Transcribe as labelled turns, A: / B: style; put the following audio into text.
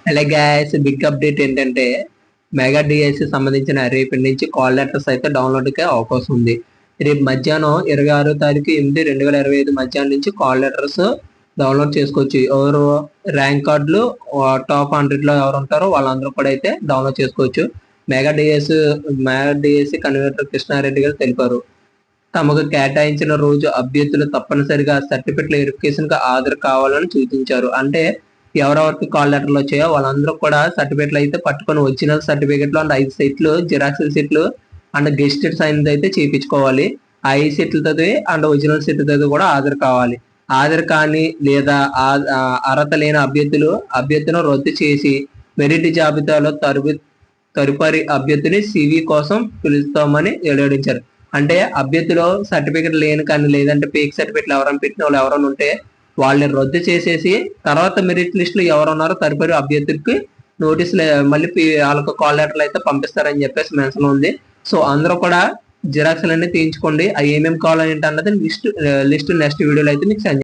A: అలాగే guys, big update ఏంటంటే mega DSC సంబంధించిన రేపటి నుంచి కాల్ లెటర్స్ అయితే డౌన్లోడ్కి అవకాశం ఉంది. రేపు మధ్యాహ్నం 26/8/2025 మధ్యాహ్నం నుంచి కాల్ లెటర్స్ డౌన్లోడ్ చేసుకోవచ్చు. ఎవరు ర్యాంక్ కార్డులు టాప్ 100 ఎవరు ఉంటారో వాళ్ళందరూ కూడా అయితే డౌన్లోడ్ చేసుకోవచ్చు. మెగా డిఎస్సి కన్వీనర్ కృష్ణారెడ్డి గారు తెలిపారు. తమకు కేటాయించిన రోజు అభ్యర్థులు తప్పనిసరిగా సర్టిఫికెట్ వెరిఫికేషన్ కి హాజరు కావాలని సూచించారు. అంటే ఎవరెవరికి కాల్ లెటర్లు వచ్చాయో వాళ్ళందరూ కూడా సర్టిఫికెట్లు అయితే పట్టుకొని ఒరిజినల్ సర్టిఫికెట్లు అండ్ 5 సెట్లు జిరాక్స్ సెట్లు అండ్ గెస్టెడ్ సైన్ అయితే చేయించుకోవాలి. 5 సెట్లతో అండ్ ఒరిజినల్ సెట్లతో కూడా హాజరు కావాలి. హాజరు కానీ లేదా అర్హత లేని అభ్యర్థులను రద్దు చేసి మెరిట్ జాబితాలో తదుపరి అభ్యర్థిని సివి కోసం పిలుస్తామని వెల్లడించారు. అంటే అభ్యర్థిలో సర్టిఫికెట్ లేని కానీ లేదంటే ఫేక్ సర్టిఫికెట్లు ఎవరైనా పెట్టిన వాళ్ళు ఎవరైనా ఉంటే వాళ్ళని రద్దు చేసేసి తర్వాత మెరిట్ లిస్ట్ లో ఎవరు ఉన్నారో తదుపరి అభ్యర్థికి నోటీసులు మళ్ళీ వాళ్ళకు కాల్ లెటర్లు అయితే పంపిస్తారని చెప్పేసి మెన్షన్ ఉంది. సో అందరూ కూడా జిరాక్స్లు అన్ని తీయించుకోండి. అవి ఏమేమి కావాలి ఏంటి అన్నది లిస్ట్ నెక్స్ట్ వీడియోలో అయితే మీకు సెండ్